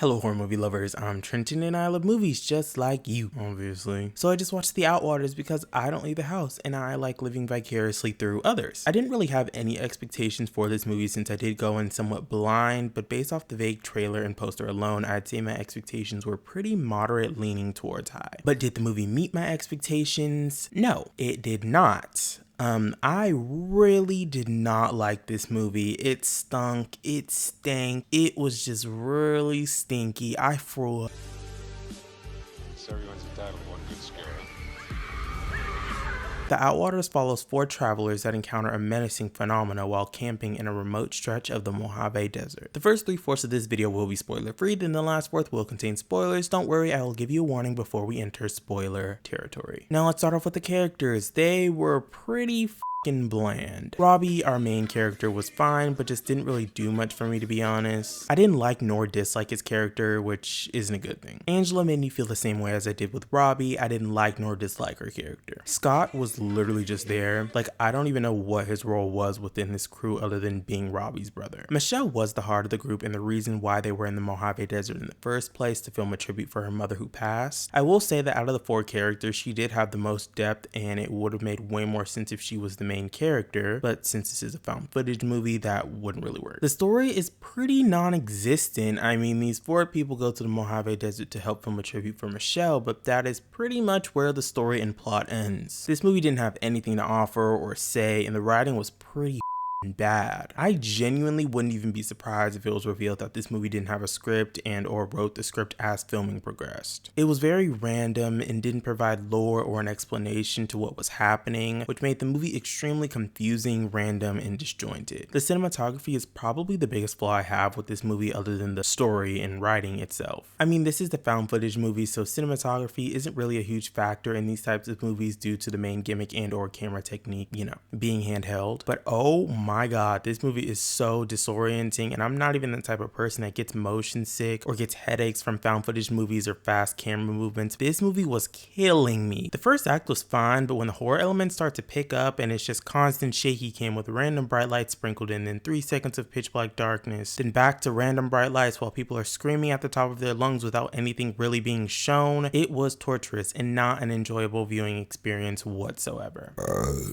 Hello horror movie lovers, I'm Trenton and I love movies just like you, obviously. So I just watched The Outwaters because I don't leave the house and I like living vicariously through others. I didn't really have any expectations for this movie since I did go in somewhat blind, but based off the vague trailer and poster alone, I'd say my expectations were pretty moderate leaning towards high. But did the movie meet my expectations? No, it did not. I really did not like this movie. It stunk, it stank, it was just really stinky. I threw up. So everyone's entitled to one good scare. The Outwaters follows 4 travelers that encounter a menacing phenomena while camping in a remote stretch of the Mojave Desert. The first 3/4 of this video will be spoiler free, then the last fourth will contain spoilers. Don't worry, I will give you a warning before we enter spoiler territory. Now let's start off with the characters. They were pretty bland. Robbie, our main character, was fine, but just didn't really do much for me, to be honest. I didn't like nor dislike his character, which isn't a good thing. Angela made me feel the same way as I did with Robbie. I didn't like nor dislike her character. Scott was literally just there. Like, I don't even know what his role was within this crew other than being Robbie's brother. Michelle was the heart of the group and the reason why they were in the Mojave Desert in the first place, to film a tribute for her mother who passed. I will say that out of the 4 characters, she did have the most depth, and it would have made way more sense if she was the main character, but since this is a found footage movie, that wouldn't really work. The story is pretty non-existent. I mean, these 4 people go to the Mojave Desert to help film a tribute for Michelle, but that is pretty much where the story and plot ends. This movie didn't have anything to offer or say, and the writing was pretty bad. I genuinely wouldn't even be surprised if it was revealed that this movie didn't have a script and or wrote the script as filming progressed. It was very random and didn't provide lore or an explanation to what was happening, which made the movie extremely confusing, random, and disjointed. The cinematography is probably the biggest flaw I have with this movie other than the story and writing itself. I mean, this is the found footage movie, so cinematography isn't really a huge factor in these types of movies due to the main gimmick and or camera technique, being handheld. But oh my god, this movie is so disorienting, and I'm not even the type of person that gets motion sick or gets headaches from found footage movies or fast camera movements. This movie was killing me. The first act was fine, but when the horror elements start to pick up and it's just constant shaky cam with random bright lights sprinkled in, then 3 seconds of pitch black darkness, then back to random bright lights while people are screaming at the top of their lungs without anything really being shown, it was torturous and not an enjoyable viewing experience whatsoever.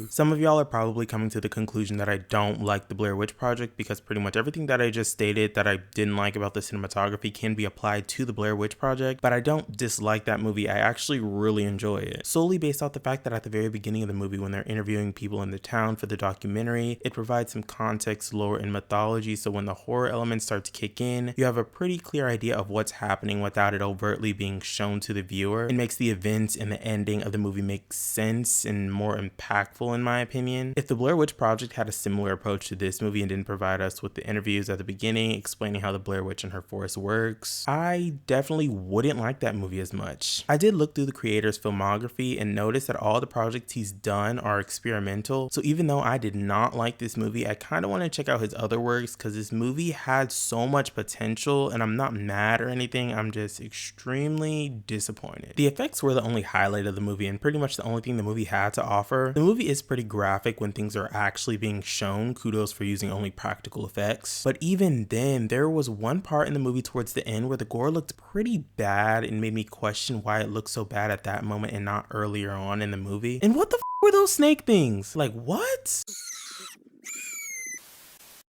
Some of y'all are probably coming to the conclusion that I don't like the Blair Witch Project because pretty much everything that I just stated that I didn't like about the cinematography can be applied to the Blair Witch Project, but I don't dislike that movie. I actually really enjoy it, solely based off the fact that at the very beginning of the movie, when they're interviewing people in the town for the documentary, it provides some context, lore, and mythology, so when the horror elements start to kick in, you have a pretty clear idea of what's happening without it overtly being shown to the viewer. It makes the events and the ending of the movie make sense and more impactful, in my opinion. If the Blair Witch Project had a similar approach to this movie and didn't provide us with the interviews at the beginning explaining how the Blair Witch and her force works, I definitely wouldn't like that movie as much. I did look through the creator's filmography and noticed that all the projects he's done are experimental, so even though I did not like this movie, I kind of want to check out his other works because this movie had so much potential, and I'm not mad or anything, I'm just extremely disappointed. The effects were the only highlight of the movie and pretty much the only thing the movie had to offer. The movie is pretty graphic when things are actually being shown. Kudos for using only practical effects. But even then, there was one part in the movie towards the end where the gore looked pretty bad and made me question why it looked so bad at that moment and not earlier on in the movie. And what the were those snake things? Like, what?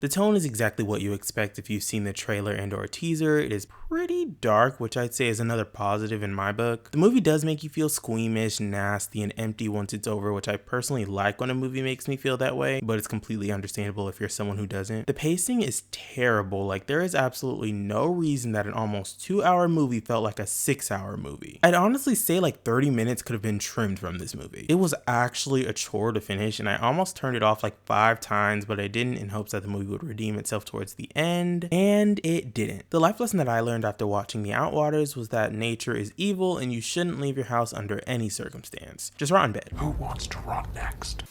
The tone is exactly what you expect if you've seen the trailer and or teaser. It is pretty dark, which I'd say is another positive in my book. The movie does make you feel squeamish, nasty, and empty once it's over, which I personally like when a movie makes me feel that way, but it's completely understandable if you're someone who doesn't. The pacing is terrible. Like, there is absolutely no reason that an almost 2-hour movie felt like a 6-hour movie. I'd honestly say like 30 minutes could have been trimmed from this movie. It was actually a chore to finish, and I almost turned it off like 5 times, but I didn't, in hopes that the movie would redeem itself towards the end, and it didn't. The life lesson that I learned after watching The Outwaters was that nature is evil and you shouldn't leave your house under any circumstance. Just rot in bed. Who wants to rot next?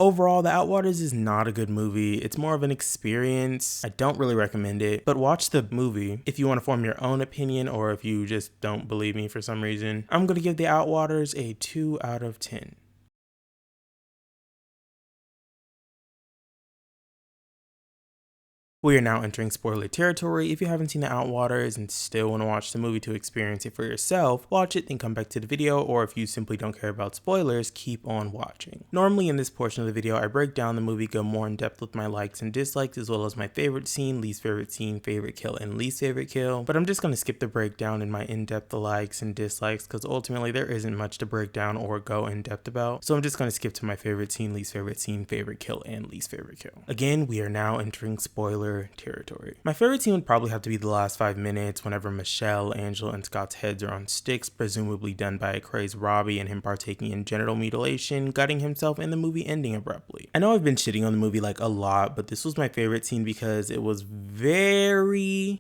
Overall, The Outwaters is not a good movie. It's more of an experience. I don't really recommend it, but watch the movie if you want to form your own opinion or if you just don't believe me for some reason. I'm going to give The Outwaters a 2 out of 10. We are now entering spoiler territory. If you haven't seen the Outwaters and still want to watch the movie to experience it for yourself, watch it, then come back to the video, or if you simply don't care about spoilers, keep on watching. Normally in this portion of the video, I break down the movie, go more in depth with my likes and dislikes, as well as my favorite scene, favorite kill, and least favorite kill, but I'm just going to skip the breakdown in my in-depth likes and dislikes, because ultimately there isn't much to break down or go in depth about, so I'm just going to skip to my favorite scene, favorite kill, and least favorite kill. Again, we are now entering spoiler territory. My favorite scene would probably have to be the last 5 minutes whenever Michelle, Angela, and Scott's heads are on sticks, presumably done by a crazed Robbie, and him partaking in genital mutilation, gutting himself, and the movie ending abruptly. I know I've been shitting on the movie like a lot, but this was my favorite scene because it was very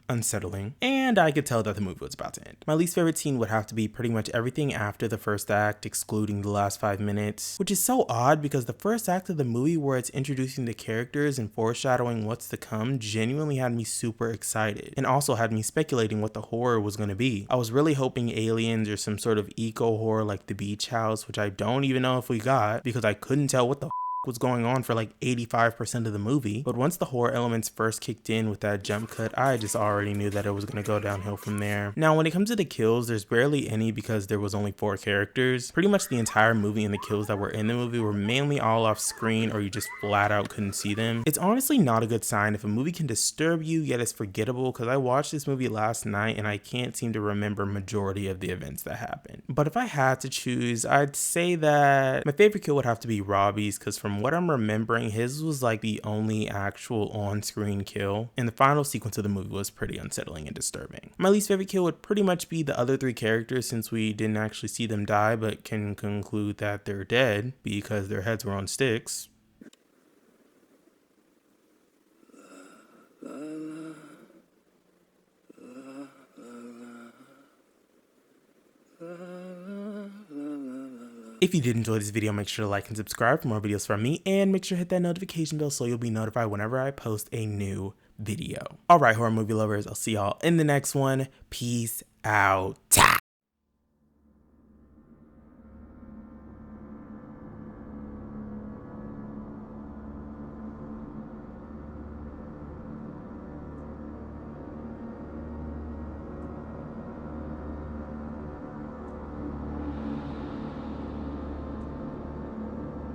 unsettling, and I could tell that the movie was about to end. My least favorite scene would have to be pretty much everything after the first act, excluding the last 5 minutes, which is so odd because the first act of the movie, where it's introducing the characters and foreshadowing what's to come, genuinely had me super excited and also had me speculating what the horror was going to be. I was really hoping aliens or some sort of eco horror like The Beach House, which I don't even know if we got because I couldn't tell what the was going on for like 85% of the movie. But once the horror elements first kicked in with that jump cut, I just already knew that it was going to go downhill from there. Now when it comes to the kills, there's barely any because there was only 4 characters. Pretty much the entire movie and the kills that were in the movie were mainly all off screen, or you just flat out couldn't see them. It's honestly not a good sign if a movie can disturb you yet it's forgettable, because I watched this movie last night and I can't seem to remember majority of the events that happened. But if I had to choose, I'd say that my favorite kill would have to be Robbie's, because from what I'm remembering, his was like the only actual on-screen kill, and the final sequence of the movie was pretty unsettling and disturbing. My least favorite kill would pretty much be the other 3 characters, since we didn't actually see them die but can conclude that they're dead because their heads were on sticks. If you did enjoy this video, make sure to like and subscribe for more videos from me, and make sure to hit that notification bell so you'll be notified whenever I post a new video. Alright, horror movie lovers, I'll see y'all in the next one. Peace out.